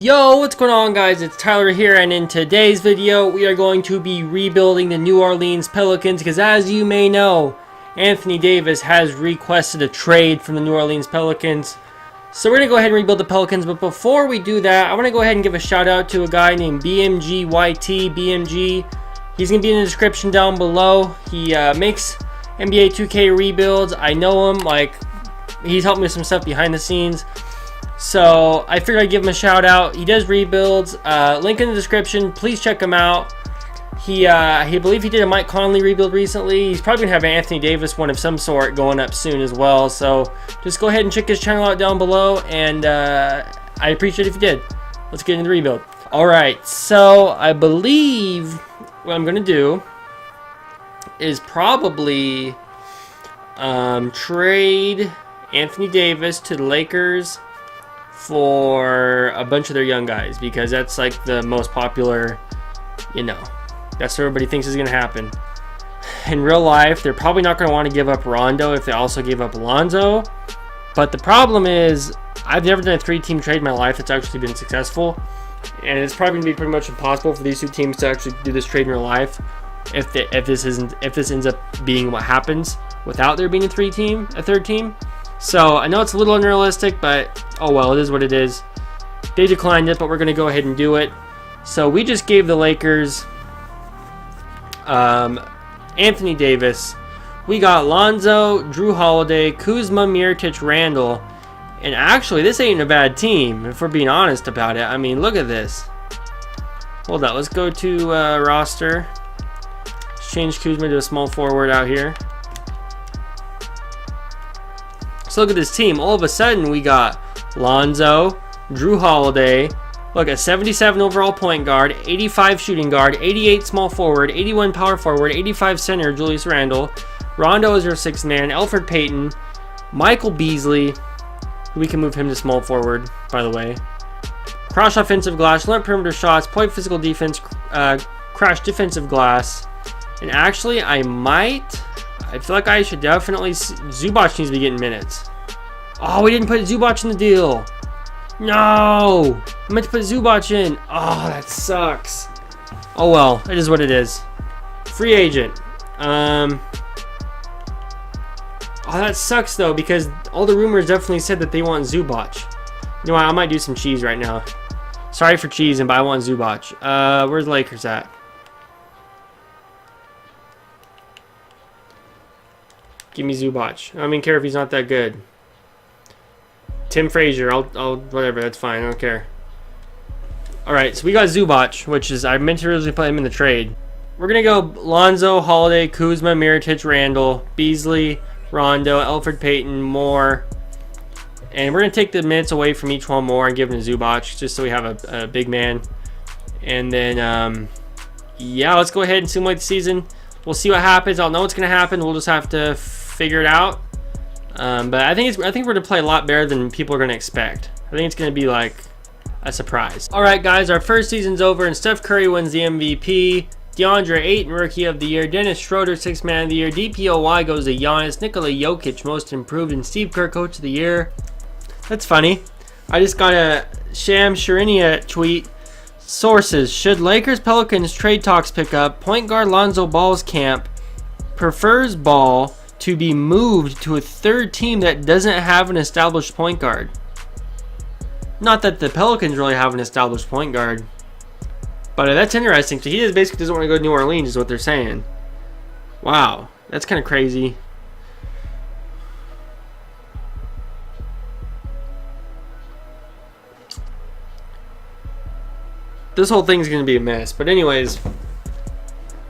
Yo, what's going on, guys? It's Tyler here, and in today's video we are going to be rebuilding the New Orleans Pelicans because, as you may know, Anthony Davis has requested a trade from the New Orleans Pelicans. So we're going to go ahead and rebuild the Pelicans, but before we do that, I want to go ahead and give a shout out to a guy named BMG. He's going to be in the description down below. He makes NBA2K rebuilds. I know him, he's helped me with some stuff behind the scenes. So I figured I'd give him a shout out. He does rebuilds. Link in the description. Please check him out. I believe he did a Mike Conley rebuild recently. He's probably gonna have an Anthony Davis one of some sort going up soon as well. So just go ahead and check his channel out down below, and I appreciate it if you did. Let's get into the rebuild. All right. So I believe what I'm gonna do is probably trade Anthony Davis to the Lakers for a bunch of their young guys, because that's like the most popular, that's what everybody thinks is going to happen. In real life, they're probably not going to want to give up Rondo if they also gave up Alonzo. But the problem is, I've never done a three-team trade in my life that's actually been successful, and it's probably going to be pretty much impossible for these two teams to actually do this trade in real life if this ends up being what happens without there being a third team. So I know it's a little unrealistic, but oh well, it is what it is. They declined it, but we're going to go ahead and do it. So we just gave the Lakers Anthony Davis. We got Lonzo, Drew Holiday, Kuzma, Mirotic, Randall. And actually, this ain't a bad team, if we're being honest about it. I mean, look at this. Hold on, let's go to roster. Let's change Kuzma to a small forward out here. So look at this team. All of a sudden, we got Lonzo, Drew Holiday, look, a 77 overall point guard, 85 shooting guard, 88 small forward, 81 power forward, 85 center, Julius Randle. Rondo is our sixth man, Elfrid Payton, Michael Beasley. We can move him to small forward, by the way. Crash offensive glass, learn perimeter shots, point physical defense, crash defensive glass. And actually, I feel like I should definitely... Zubac needs to be getting minutes. Oh, we didn't put Zubac in the deal. No! I meant to put Zubac in. Oh, that sucks. Oh, well. It is what it is. Free agent. Oh, that sucks, though, because all the rumors definitely said that they want Zubac. You know what? I might do some cheese right now. Sorry for cheesing, but I want Zubac. Where's the Lakers at? Give me Zubac. I don't even care if he's not that good. Tim Frazier, I'll whatever, that's fine, I don't care. Alright, so we got Zubac, which is, I meant to originally put him in the trade. We're gonna go Lonzo, Holiday, Kuzma, Mirotic, Randall, Beasley, Rondo, Elfrid Payton, Moore. And we're gonna take the minutes away from each one more and give them to Zubac, just so we have a big man. And then, yeah, let's go ahead and simulate the season. We'll see what happens. I don't know what's gonna happen. We'll just have to figure it out. But I think we're gonna play a lot better than people are gonna expect. I think it's gonna be like a surprise. All right, guys, our first season's over, and Steph Curry wins the MVP. DeAndre Ayton, Rookie of the Year. Dennis Schroeder, Sixth Man of the Year. DPOY goes to Giannis. Nikola Jokic, Most Improved, and Steve Kerr, Coach of the Year. That's funny. I just got a Sham Sharinia tweet. Sources: should Lakers Pelicans trade talks pick up, point guard Lonzo Ball's camp prefers Ball to be moved to a third team that doesn't have an established point guard. Not that the Pelicans really have an established point guard, but that's interesting. So he basically doesn't want to go to New Orleans, is what they're saying. Wow, that's kind of crazy. This whole thing's going to be a mess. But anyways,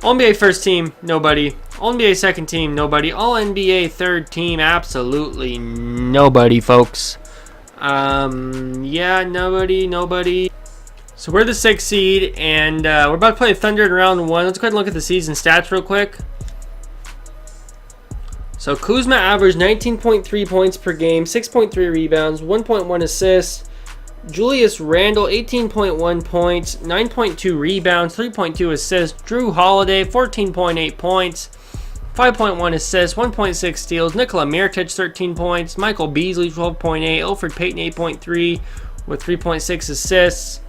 All-NBA first team, nobody. All-NBA second team, nobody. All-NBA third team, absolutely nobody, folks. Yeah, nobody. So we're the 6th seed, and we're about to play Thunder in round 1. Let's go ahead and look at the season stats real quick. So Kuzma averaged 19.3 points per game, 6.3 rebounds, 1.1 assists. Julius Randle, 18.1 points, 9.2 rebounds, 3.2 assists. Drew Holiday, 14.8 points, 5.1 assists, 1.6 steals. Nikola Mirotic, 13 points. Michael Beasley, 12.8. Elfrid Payton, 8.3 with 3.6 assists.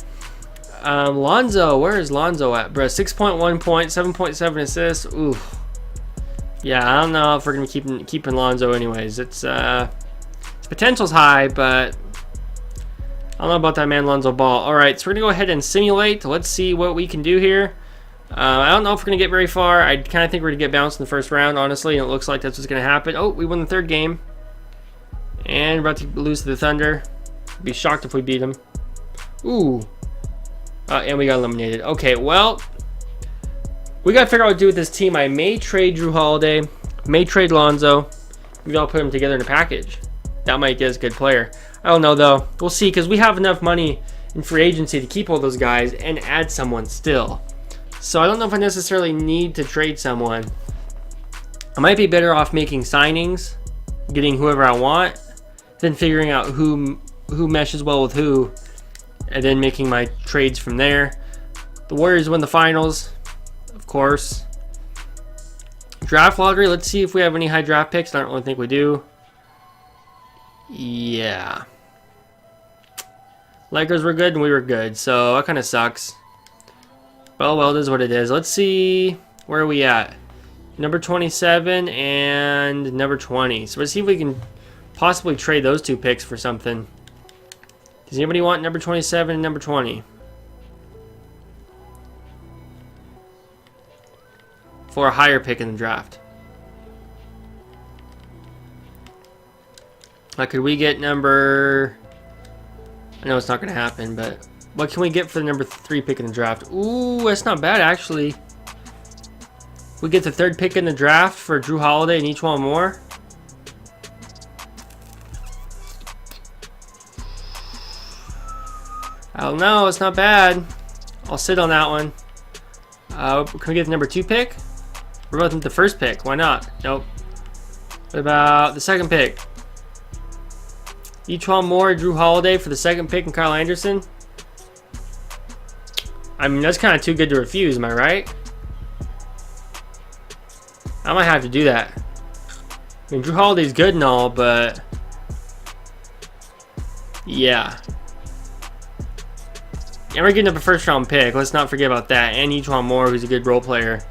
Lonzo, where is Lonzo at, bro? 6.1 points, 7.7 assists. Ooh. Yeah, I don't know if we're gonna keep Lonzo anyways. It's his potential's high, but I don't know about that man Lonzo Ball. All right, so we're gonna go ahead and simulate. Let's see what we can do here. I don't know if we're gonna get very far. I kind of think we're gonna get bounced in the first round, honestly, and it looks like that's what's gonna happen. Oh, we won the third game, and we're about to lose to the Thunder. Be shocked if we beat them. Ooh. And we got eliminated. Okay, well, we got to figure out what to do with this team. I may trade Jrue Holiday, may trade Lonzo. Maybe I'll put them together in a package. That might get us a good player. I don't know, though. We'll see, because we have enough money in free agency to keep all those guys and add someone still. So I don't know if I necessarily need to trade someone. I might be better off making signings, getting whoever I want, than figuring out who meshes well with who, and then making my trades from there. The Warriors win the finals, of course. Draft lottery, let's see if we have any high draft picks. I don't really think we do. Yeah. Lakers were good and we were good, so that kind of sucks. Well, it is what it is. Let's see, where are we at? Number 27 and number 20. So let's see if we can possibly trade those two picks for something. Does anybody want number 27 and number 20? For a higher pick in the draft. Could we get number... I know it's not going to happen, but what can we get for the number 3 pick in the draft? Ooh, that's not bad, actually. We get the 3rd pick in the draft for Jrue Holiday and each one more. I don't know, it's not bad. I'll sit on that one. Can we get the number 2 pick? What about the 1st pick? Why not? Nope. What about the 2nd pick? Each one more, Jrue Holiday for the 2nd pick and Kyle Anderson. I mean, that's kind of too good to refuse, am I right? I might have to do that. I mean, Jrue Holiday's good and all, but... yeah. And we're getting up a 1st round pick. Let's not forget about that. And each one more, who's a good role player.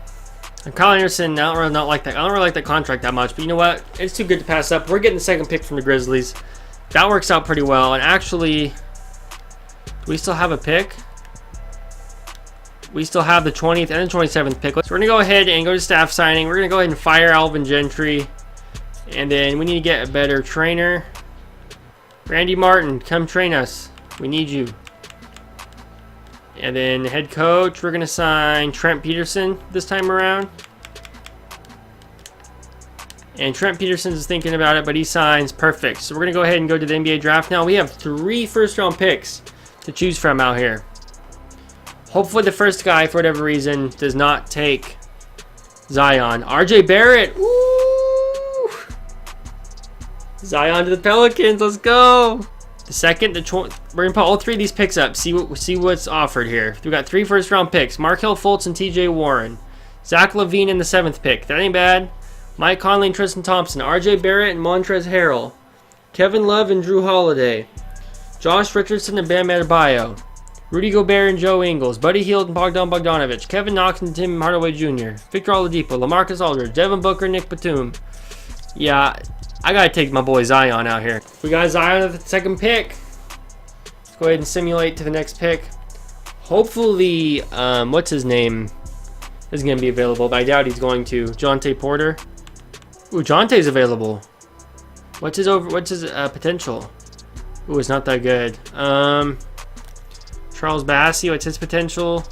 And Kyle Anderson, I don't really like that contract that much. But you know what? It's too good to pass up. We're getting the 2nd pick from the Grizzlies. That works out pretty well. And actually, do we still have a pick? We still have the 20th and the 27th pick. So we're going to go ahead and go to staff signing. We're going to go ahead and fire Alvin Gentry. And then we need to get a better trainer. Randy Martin, come train us. We need you. And then head coach, we're going to sign Trent Peterson this time around. And Trent Peterson is thinking about it, but he signs. Perfect. So we're going to go ahead and go to the NBA draft now. We have 3 first-round picks to choose from out here. Hopefully the first guy, for whatever reason, does not take Zion. RJ Barrett. Woo! Zion to the Pelicans. Let's go. The 2nd, we're gonna put all 3 of these picks up. See what's offered here. We got 3 first-round picks: Markelle Fultz and T.J. Warren, Zach LaVine in the 7th pick. That ain't bad. Mike Conley and Tristan Thompson, R.J. Barrett and Montrezl Harrell, Kevin Love and Jrue Holiday, Josh Richardson and Bam Adebayo, Rudy Gobert and Joe Ingles, Buddy Hield and Bogdan Bogdanovic, Kevin Knox and Tim Hardaway Jr., Victor Oladipo, LaMarcus Aldridge, Devin Booker, Nick Batum. Yeah. I gotta take my boy Zion out here. We got Zion at the 2nd pick. Let's go ahead and simulate to the next pick. Hopefully, what's his name is gonna be available, but I doubt he's going to. Jonte Porter. Ooh, Jonte's available. What's his potential? Ooh, it's not that good. Charles Bassey, what's his potential?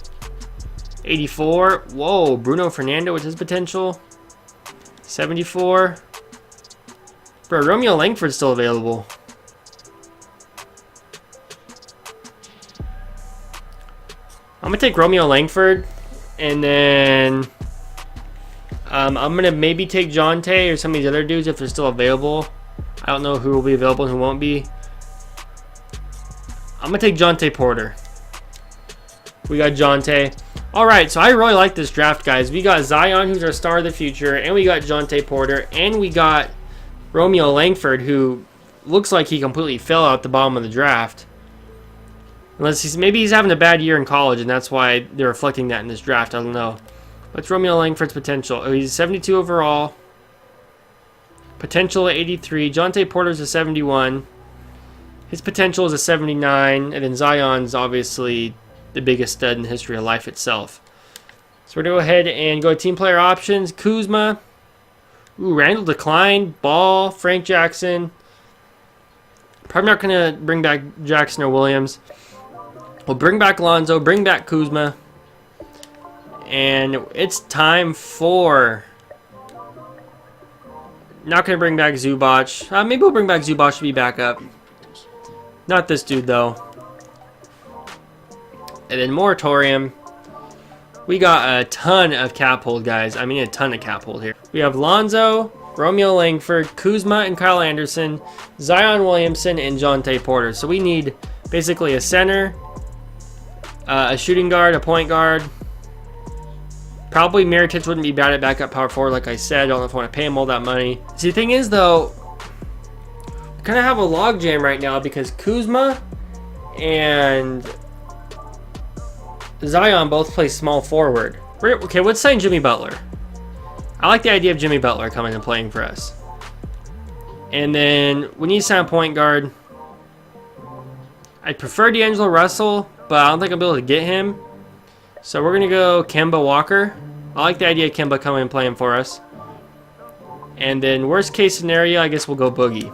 84. Whoa, Bruno Fernando, what's his potential? 74. Bro, Romeo Langford's still available. I'm going to take Romeo Langford. And then I'm going to maybe take Jonte or some of these other dudes if they're still available. I don't know who will be available and who won't be. I'm going to take Jonte Porter. We got Jonte. Alright, so I really like this draft, guys. We got Zion, who's our star of the future. And we got Jonte Porter. And we got Romeo Langford, who looks like he completely fell out the bottom of the draft. Unless maybe he's having a bad year in college, and that's why they're reflecting that in this draft. I don't know. What's Romeo Langford's potential? Oh, he's 72 overall. Potential at 83. Jonte Porter's a 71. His potential is a 79. And then Zion's obviously the biggest stud in the history of life itself. So we're going to go ahead and go to team player options. Kuzma. Ooh, Randall declined. Ball. Frank Jackson. Probably not going to bring back Jackson or Williams. We'll bring back Lonzo. Bring back Kuzma. And it's time for... Not going to bring back Zubac. Maybe we'll bring back Zubac to be backup. Not this dude, though. And then Moratorium. We got a ton of cap hold, guys. I mean, a ton of cap hold here. We have Lonzo, Romeo Langford, Kuzma and Kyle Anderson, Zion Williamson, and Jonte Porter. So we need basically a center, a shooting guard, a point guard. Probably Mirotic wouldn't be bad at backup power forward, like I said. I don't know if I want to pay him all that money. See, the thing is, though, we kind of have a logjam right now because Kuzma and Zion both play small forward. Okay, let's sign Jimmy Butler. I like the idea of Jimmy Butler coming and playing for us. And then we need to sign a point guard. I prefer D'Angelo Russell, but I don't think I'll be able to get him. So we're going to go Kemba Walker. I like the idea of Kemba coming and playing for us. And then worst case scenario, I guess we'll go Boogie.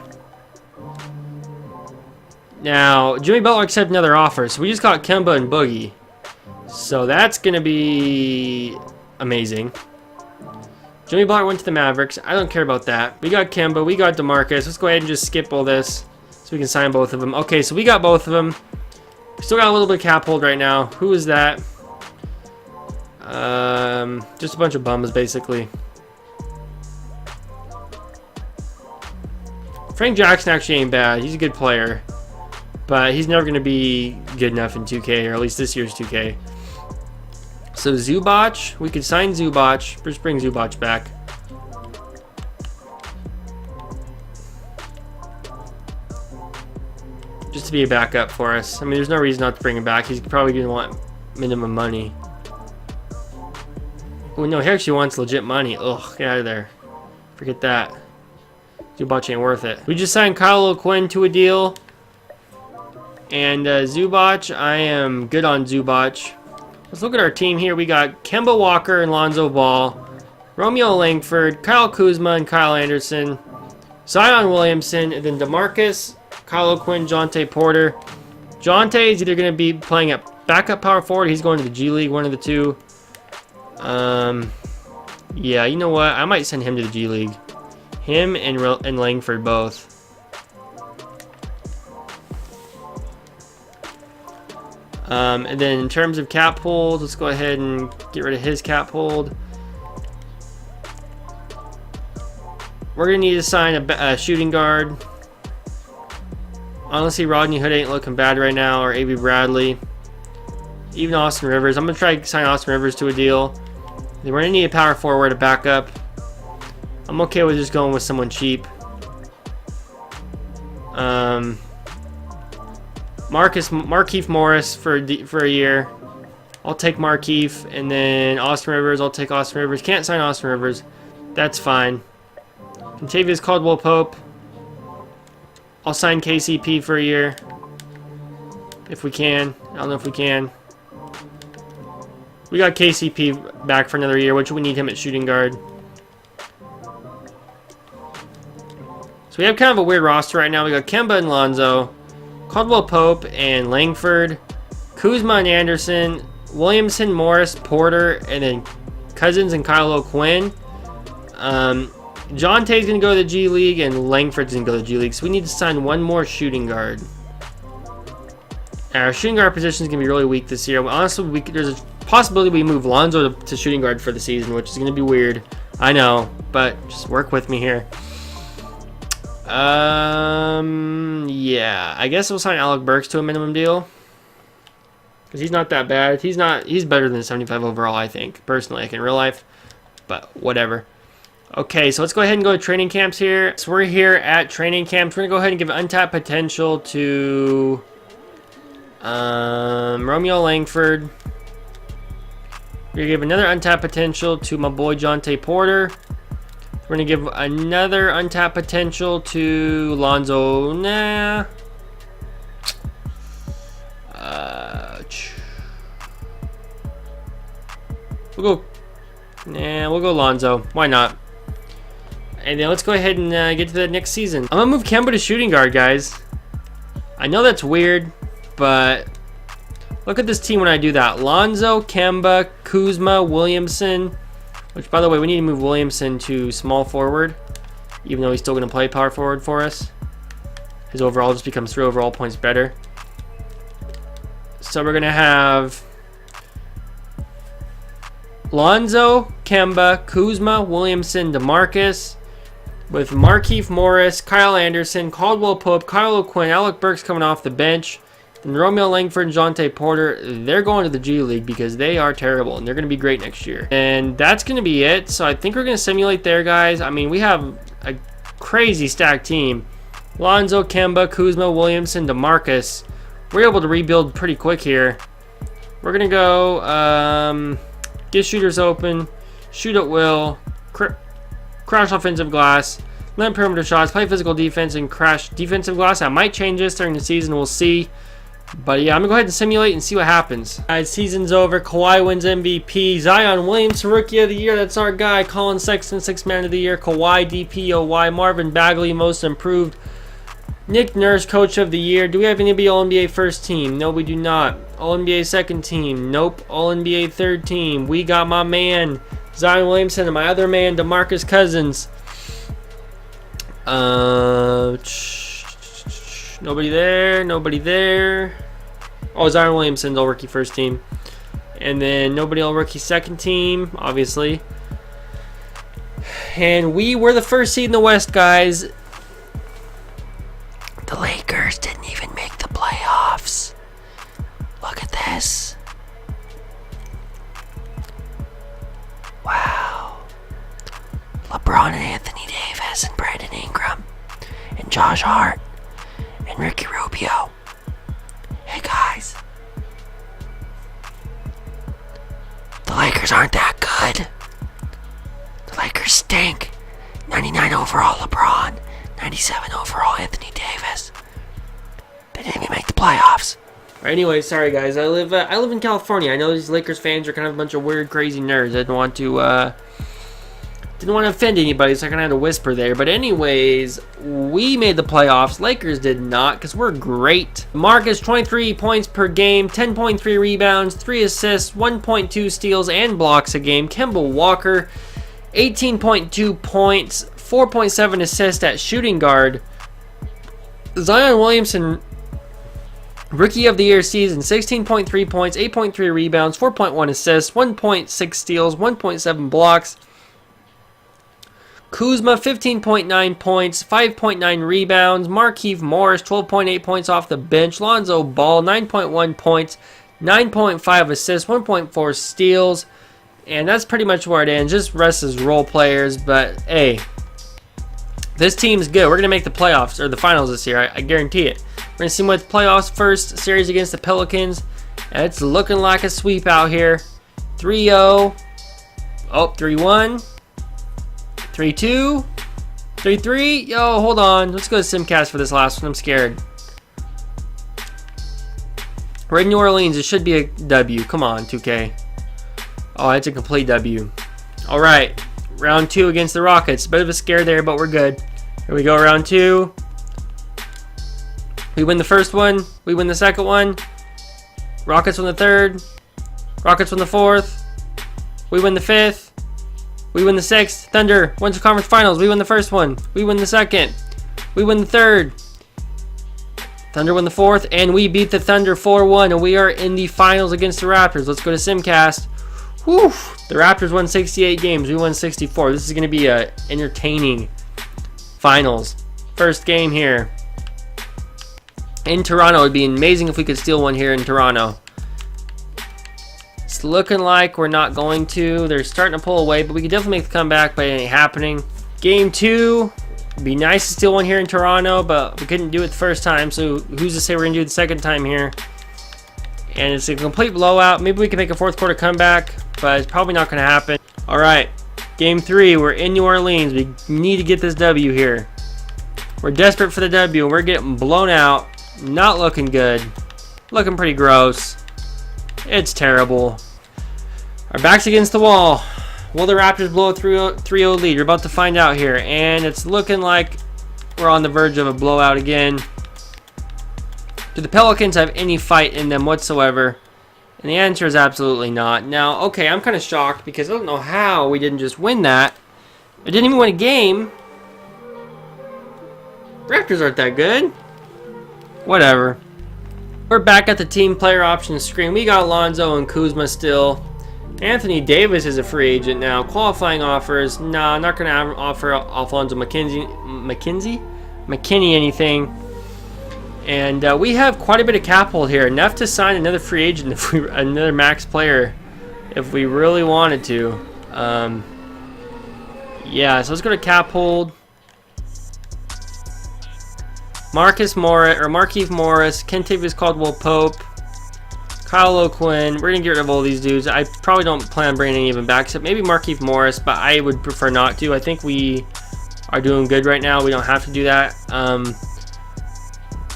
Now, Jimmy Butler accepted another offer, so we just got Kemba and Boogie. So that's going to be amazing. Jimmy Butler went to the Mavericks. I don't care about that. We got Kemba. We got DeMarcus. Let's go ahead and just skip all this so we can sign both of them. Okay, so we got both of them. We still got a little bit of cap hold right now. Who is that? Just a bunch of bums, basically. Frank Jackson actually ain't bad. He's a good player. But he's never going to be good enough in 2K, or at least this year's 2K. So Zubac, we could sign Zubac. Just bring Zubac back. Just to be a backup for us. I mean, there's no reason not to bring him back. He's probably going to want minimum money. Oh, no, he actually wants legit money. Ugh, get out of there. Forget that. Zubac ain't worth it. We just signed Kyle O'Quinn to a deal. And Zubac, I am good on Zubac. Let's look at our team here. We got Kemba Walker and Lonzo Ball, Romeo Langford, Kyle Kuzma and Kyle Anderson, Zion Williamson, and then DeMarcus, Kyle O'Quinn, Jonte Porter. Jonte is either going to be playing at backup power forward. He's going to the G League, one of the two. Yeah, you know what? I might send him to the G League. Him and Langford both. And then in terms of cap hold, let's go ahead and get rid of his cap hold. We're going to need to sign a shooting guard. Honestly, Rodney Hood ain't looking bad right now, or A.B. Bradley. Even Austin Rivers. I'm going to try to sign Austin Rivers to a deal. Then we're going to need a power forward to back up. I'm okay with just going with someone cheap. Markieff Morris for a year. I'll take Markieff, and then Austin Rivers. I'll take Austin Rivers. Can't sign Austin Rivers. That's fine. Contavious Caldwell-Pope. I'll sign KCP for a year. If we can. I don't know if we can. We got KCP back for another year, which we need him at shooting guard. So we have kind of a weird roster right now. We got Kemba and Lonzo, Caldwell-Pope and Langford, Kuzma and Anderson, Williamson, Morris, Porter, and then Cousins and Kyle O'Quinn. Jonte's going to go to the G League, and Langford's going to go to the G League. So we need to sign one more shooting guard. Our shooting guard position is going to be really weak this year. Honestly, there's a possibility we move Lonzo to shooting guard for the season, which is going to be weird. I know, but just work with me here. Yeah, I guess we'll sign Alec Burks to a minimum deal. Because he's not that bad. He's better than 75 overall, I think. Personally, like in real life. But whatever. Okay, so let's go ahead and go to training camps here. So we're here at training camps. We're going to go ahead and give untapped potential to Romeo Langford. We're going to give another untapped potential to my boy Jonte Porter. We're going to give another untapped potential to Lonzo. Nah. We'll go Lonzo. Why not? And then let's go ahead and get to the next season. I'm going to move Kemba to shooting guard, guys. I know that's weird, but look at this team when I do that. Lonzo, Kemba, Kuzma, Williamson. Which, by the way, we need to move Williamson to small forward, even though he's still going to play power forward for us. His overall just becomes 3 overall points better. So we're going to have Lonzo, Kemba, Kuzma, Williamson, DeMarcus, with Markieff Morris, Kyle Anderson, Caldwell Pope, Kyle O'Quinn, Alec Burks coming off the bench. Then Romeo Langford and Jonte Porter, they're going to the G League because they are terrible and they're going to be great next year. And that's going to be it. So I think we're going to simulate there, guys. I mean, we have a crazy stacked team. Lonzo, Kemba, Kuzma, Williamson, DeMarcus. We're able to rebuild pretty quick here. We're going to go get shooters open, shoot at will, crash offensive glass, limit perimeter shots, play physical defense, and crash defensive glass. I might change this during the season. We'll see. But yeah, I'm going to go ahead and simulate and see what happens. Guys, season's over. Kawhi wins MVP. Zion Williamson, Rookie of the Year. That's our guy. Colin Sexton, 6th Man of the Year. Kawhi, DPOY. Marvin Bagley, Most Improved. Nick Nurse, Coach of the Year. Do we have anybody All-NBA First Team? No, we do not. All-NBA Second Team? Nope. All-NBA Third Team. We got my man, Zion Williamson, and my other man, DeMarcus Cousins. Nobody there. Nobody there. Oh, Zion Williamson, all-rookie first team. And then nobody all-rookie second team, obviously. And we were the first seed in the West, guys. The Lakers didn't even make the playoffs. Look at this. Wow. LeBron and Anthony Davis and Brandon Ingram and Josh Hart and Ricky Rubio. Hey guys. The Lakers aren't that good. The Lakers stink. 99 overall LeBron. 97 overall Anthony Davis. They didn't even make the playoffs. Anyway, sorry guys. I live in California. I know these Lakers fans are kind of a bunch of weird, crazy nerds. I didn't want to offend anybody, so I kind of had to whisper there. But anyways, we made the playoffs. Lakers did not, because we're great. Marcus, 23 points per game, 10.3 rebounds, 3 assists, 1.2 steals and blocks a game. Kemba Walker, 18.2 points, 4.7 assists at shooting guard. Zion Williamson, Rookie of the Year season, 16.3 points, 8.3 rebounds, 4.1 assists, 1.6 steals, 1.7 blocks. Kuzma, 15.9 points, 5.9 rebounds. Markieff Morris, 12.8 points off the bench. Lonzo Ball, 9.1 points, 9.5 assists, 1.4 steals. And that's pretty much where it ends. Just rest as role players. But, hey, this team's good. We're going to make the playoffs, or the finals this year. I guarantee it. We're going to see them with playoffs first series against the Pelicans. And it's looking like a sweep out here. 3-0. Oh, 3-1. 3-2, 3-3. Yo, hold on. Let's go to Simcast for this last one. I'm scared. We're in New Orleans. It should be a W. Come on, 2K. Oh, it's a complete W. All right. Round 2 against the Rockets. Bit of a scare there, but we're good. Here we go, round 2. We win the first one. We win the second one. Rockets win the third. Rockets win the fourth. We win the fifth. We win the 6th. Thunder wins the conference finals. We win the first one. We win the second. We win the third. Thunder win the 4th. And we beat the Thunder 4-1. And we are in the finals against the Raptors. Let's go to Simcast. Whew. The Raptors won 68 games. We won 64. This is going to be a entertaining finals. First game here. In Toronto. It would be amazing if we could steal one here in Toronto. It's looking like we're not going to. They're starting to pull away, but we could definitely make the comeback, but it ain't happening. Game 2. It'd be nice to steal one here in Toronto, but we couldn't do it the first time, so who's to say we're going to do it the second time here? and it's a complete blowout. Maybe we can make a fourth quarter comeback, but it's probably not going to happen. All right, game 3. We're in New Orleans. We need to get this W here. We're desperate for the W, and we're getting blown out. Not looking good. Looking pretty gross. It's terrible. Our back's against the wall. Will the Raptors blow a 3-0 lead? We're about to find out here, and it's looking like we're on the verge of a blowout again. Do the Pelicans have any fight in them whatsoever? And the answer is absolutely not. Now, okay, I'm kind of shocked because I don't know how we didn't just win that. I didn't even win a game. Raptors aren't that good. Whatever. We're back at the team player options screen. We got Lonzo and Kuzma still. Anthony Davis is a free agent now. Qualifying offers. Nah, I'm not going to offer Alfonso McKinney anything. And we have quite a bit of capital here. Enough to sign another free agent, another max player, if we really wanted to. Yeah, so let's go to cap hold. Markieff Morris, Kentavious Caldwell-Pope, Kyle O'Quinn. We're going to get rid of all these dudes. I probably don't plan on bringing any of them back, except maybe Markieff Morris, but I would prefer not to. I think we are doing good right now. We don't have to do that.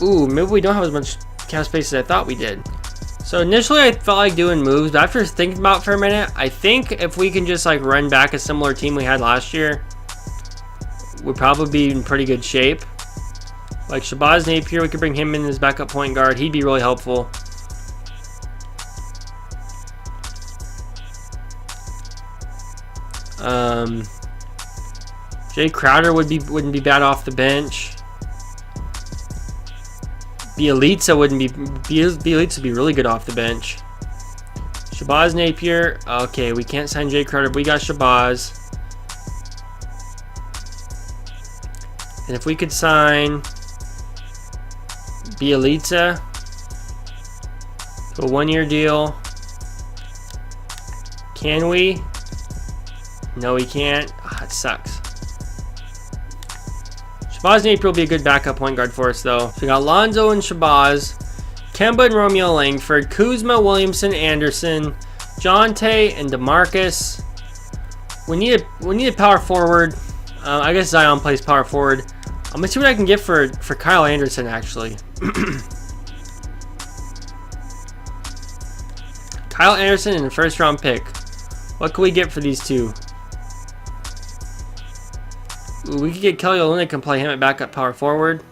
Ooh, maybe we don't have as much cap space as I thought we did. So initially I felt like doing moves, but after thinking about it for a minute, I think if we can just like run back a similar team we had last year, we'd probably be in pretty good shape. Like Shabazz Napier, we could bring him in as backup point guard. He'd be really helpful. Jay Crowder wouldn't be bad off the bench. Bielitsa would be really good off the bench. Shabazz Napier. Okay, we can't sign Jay Crowder, but we got Shabazz. And if we could sign Bielitsa to a 1-year deal, can we? No, we can't. Ah, it sucks. Shabazz Napier will be a good backup point guard for us, though. So we got Lonzo and Shabazz, Kemba and Romeo Langford, Kuzma, Williamson, Anderson, Jonte, and DeMarcus. We need a power forward. I guess Zion plays power forward. I'm gonna see what I can get for Kyle Anderson, actually. Kyle Anderson and a first-round pick. What can we get for these two? Ooh, we could get Kelly Olynyk and play him at backup power forward.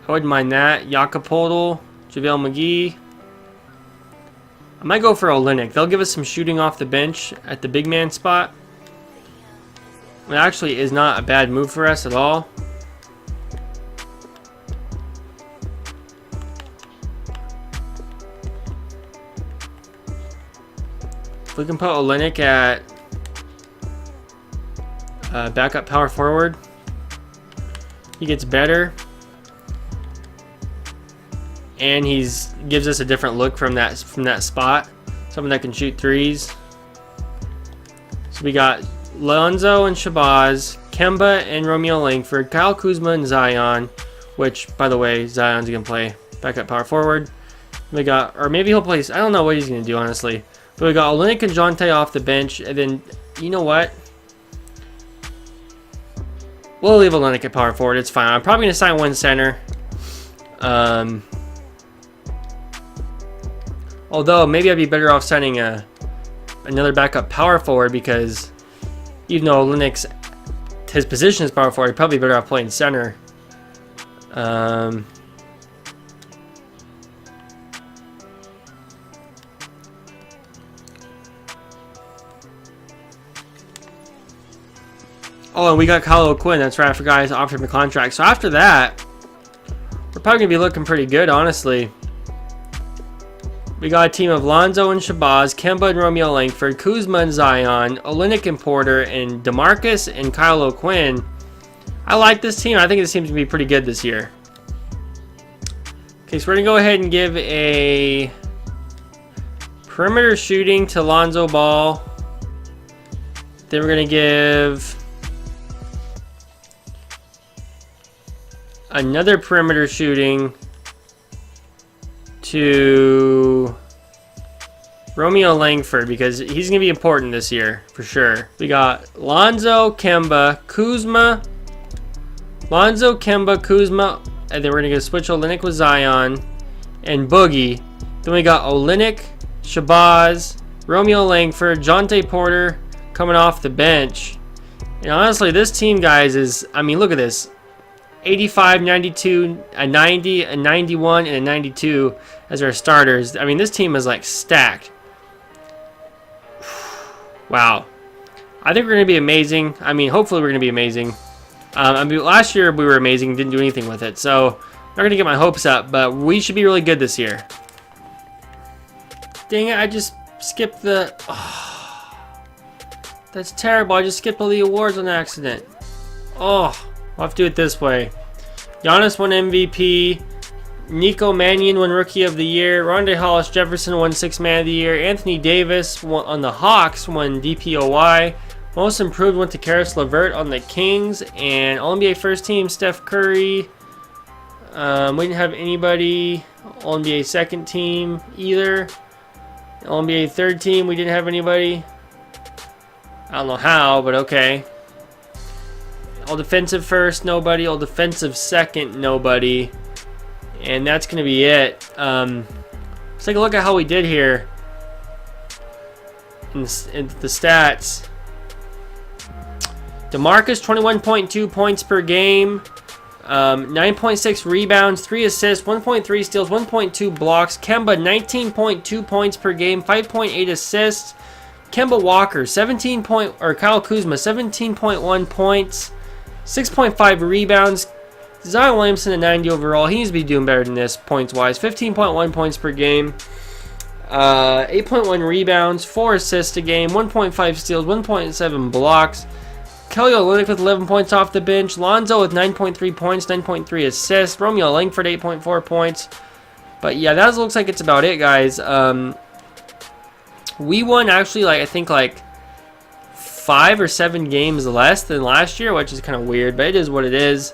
I wouldn't mind that. Jakob Poeltl, JaVale McGee. I might go for Olynyk. They'll give us some shooting off the bench at the big man spot. It actually is not a bad move for us at all. If we can put Olynyk at backup power forward, he gets better, and gives us a different look from that spot. Someone that can shoot threes. So we got Lonzo and Shabazz, Kemba and Romeo Langford, Kyle Kuzma and Zion, which, by the way, Zion's going to play backup power forward. We got, or maybe he'll play, I don't know what he's going to do, honestly. But we got Olynyk and Jonte off the bench, and then, you know what? We'll leave Olynyk at power forward, it's fine. I'm probably going to sign one center. Although, maybe I'd be better off signing another backup power forward, because even though Olynyk, his position is power forward, he'd probably be better off playing center. Oh, and we got Kyle O'Quinn. That's right, I forgot I offered him a contract. So after that, we're probably going to be looking pretty good, honestly. We got a team of Lonzo and Shabazz, Kemba and Romeo Langford, Kuzma and Zion, Olynyk and Porter, and DeMarcus and Kyle O'Quinn. I like this team. I think this team's going to be pretty good this year. Okay, so we're going to go ahead and give a perimeter shooting to Lonzo Ball. Then we're going to give another perimeter shooting to Romeo Langford because he's going to be important this year for sure. We got Lonzo, Kemba, Kuzma. Lonzo, Kemba, Kuzma. And then we're going to switch Olynyk with Zion and Boogie. Then we got Olynyk, Shabazz, Romeo Langford, Jonte Porter coming off the bench. And honestly, this team, guys, is, I mean, look at this. 85, 92, a 90, a 91, and a 92 as our starters. I mean, this team is like stacked. Wow. I think we're going to be amazing. I mean, hopefully we're going to be amazing. I mean, last year we were amazing, didn't do anything with it. So, I'm not going to get my hopes up, but we should be really good this year. Dang it, I just skipped the... Oh, that's terrible. I just skipped all the awards on accident. Oh, I'll have to do it this way. Giannis won MVP. Nico Mannion won Rookie of the Year. Rondé Hollis Jefferson won Sixth Man of the Year. Anthony Davis on the Hawks won DPOY. Most Improved went to Karis LeVert on the Kings. And All-NBA First Team, Steph Curry. We didn't have anybody. All-NBA Second Team either. All-NBA Third Team, we didn't have anybody. I don't know how, but okay. All Defensive First, nobody. All Defensive Second, nobody. And that's going to be it. Let's take a look at how we did here in the stats. DeMarcus, 21.2 points per game. 9.6 rebounds, 3 assists, 1.3 steals, 1.2 blocks. Kemba, 19.2 points per game, 5.8 assists. Kemba Walker, Kyle Kuzma, 17.1 points, 6.5 rebounds. Zion Williamson, a 90 overall. He needs to be doing better than this points-wise. 15.1 points per game, 8.1 rebounds, 4 assists a game, 1.5 steals, 1.7 blocks. Kelly Olynyk with 11 points off the bench. Lonzo with 9.3 points, 9.3 assists. Romeo Langford, 8.4 points. But yeah, that looks like it's about it, guys. We won actually, I think 5 or 7 games less than last year, which is kind of weird, but it is what it is.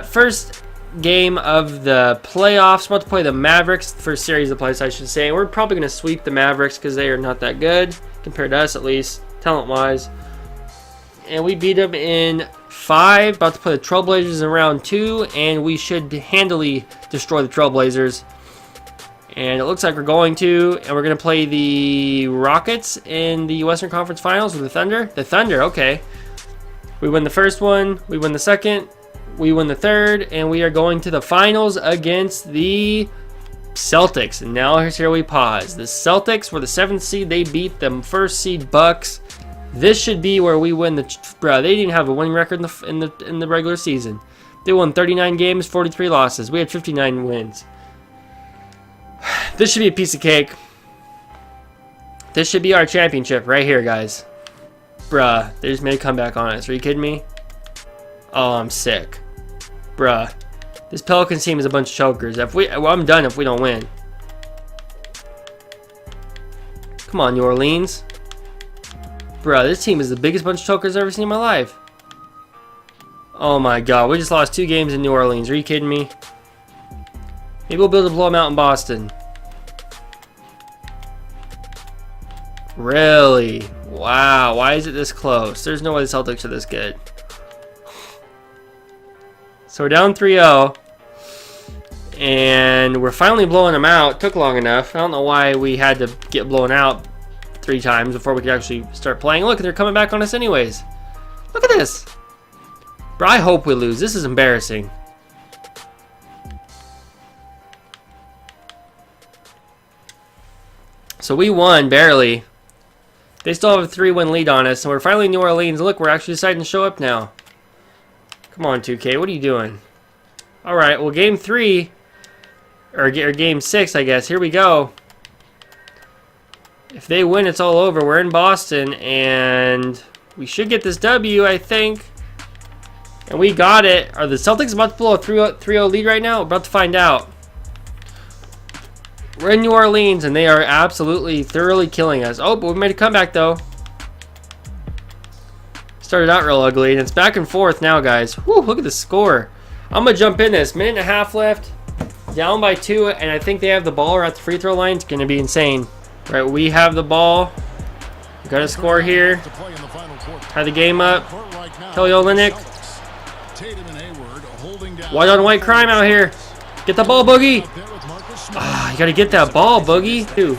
First game of the playoffs. We're about to play the Mavericks. First series of playoffs, I should say. We're probably going to sweep the Mavericks because they are not that good, compared to us at least, talent-wise. And we beat them in 5. About to play the Trailblazers in round 2. And we should handily destroy the Trailblazers. And it looks like we're going to. And we're going to play the Rockets in the Western Conference Finals with the Thunder. The Thunder, okay. We win the first one. We win the second. We win the third. And we are going to the finals against the Celtics. And now here's where we pause. The Celtics were the 7th seed. They beat the 1st seed Bucks. This should be where we win the. Bro, they didn't have a winning record in the regular season. They won 39 games, 43 losses. We had 59 wins. This should be a piece of cake. This should be our championship right here, guys. Bruh, they just made a comeback on us. Are you kidding me? Oh, I'm sick. Bruh, this Pelicans team is a bunch of chokers. I'm done if we don't win. Come on, New Orleans. Bro, this team is the biggest bunch of chokers I've ever seen in my life. Oh my god, we just lost 2 games in New Orleans. Are you kidding me? Maybe we'll be able to blow them out in Boston. Really? Wow, why is it this close? There's no way the Celtics are this good. So we're down 3-0. And we're finally blowing them out. Took long enough. I don't know why we had to get blown out 3 times before we could actually start playing. Look, they're coming back on us anyways. Look at this. Bro, I hope we lose. This is embarrassing. So we won, barely. They still have a 3-win lead on us, and we're finally in New Orleans. Look, we're actually deciding to show up now. Come on, 2K. What are you doing? Alright, well, Game 3, or Game 6, I guess. Here we go. If they win, it's all over. We're in Boston, and we should get this W, I think. And we got it. Are the Celtics about to blow a 3-0 lead right now? We're about to find out. We're in New Orleans, and they are absolutely, thoroughly killing us. Oh, but we made a comeback, though. Started out real ugly, and it's back and forth now, guys. Whew, look at the score. I'm going to jump in this. 1.5 minutes left. Down by 2, and I think they have the ball or at the free throw line. It's going to be insane. Right, we have the ball. We got to score here. Tie the game up. Kelly Olynyk. White on white crime out here. Get the ball, Boogie. Ah, you got to get that ball, Boogie. Dude,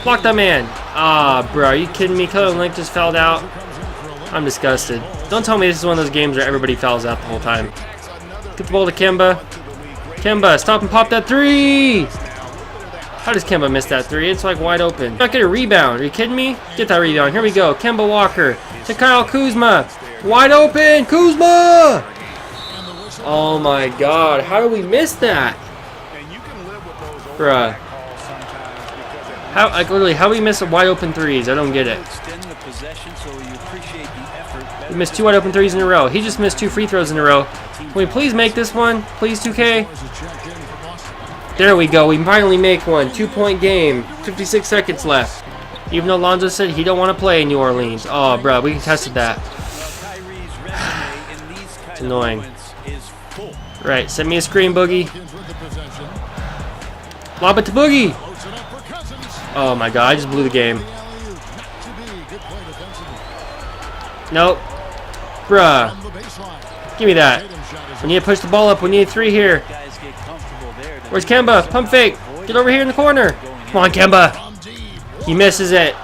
block that man. Ah, bro, are you kidding me? Kelly Olynyk just fouled out. I'm disgusted. Don't tell me this is one of those games where everybody fouls out the whole time. Get the ball to Kemba. Kemba, stop and pop that 3. How does Kemba miss that 3? It's like wide open. Not get a rebound. Are you kidding me? Get that rebound. Here we go. Kemba Walker to Kyle Kuzma. Wide open. Kuzma! Oh my God. How do we miss that? Bruh. How, like, literally, how do we miss wide open 3s? I don't get it. We missed 2 wide open 3s in a row. He just missed 2 free throws in a row. Can we please make this one? Please, 2K? There we go. We finally make one. 2-point game. 56 seconds left. Even though Lonzo said he don't want to play in New Orleans. Oh, bro, we contested that. It's annoying. Right, send me a screen, Boogie. Lob it to Boogie. Oh my God, I just blew the game. Nope. Bruh. Give me that. We need to push the ball up. We need a 3 here. Where's Kemba? Pump fake. Get over here in the corner. Come on, Kemba. He misses it.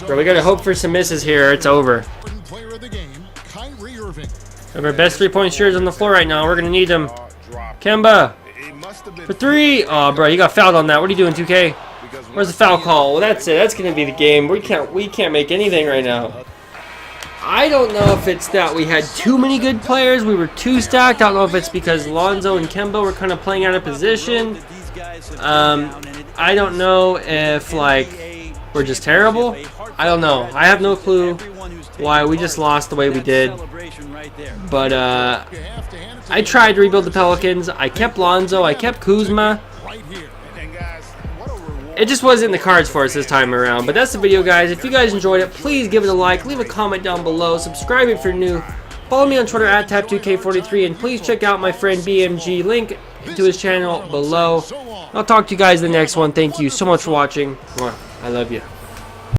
Bro, we gotta hope for some misses here. It's over. We have our best 3-point shooters on the floor right now. We're gonna need them. Kemba. For 3. Oh, bro, you got fouled on that. What are you doing, 2K? Where's the foul call? Well, that's it. That's gonna be the game. We can't make anything right now. I don't know if it's that we had too many good players. We were too stacked. I don't know if it's because Lonzo and Kemba were kind of playing out of position. I don't know if, like, we're just terrible. I don't know. I have no clue why we just lost the way we did. But I tried to rebuild the Pelicans. I kept Lonzo. I kept Kuzma. It just wasn't in the cards for us this time around. But that's the video, guys. If you guys enjoyed it, please give it a like. Leave a comment down below. Subscribe if you're new. Follow me on Twitter at tap2k43. And please check out my friend BMG. Link to his channel below. I'll talk to you guys in the next one. Thank you so much for watching. I love you.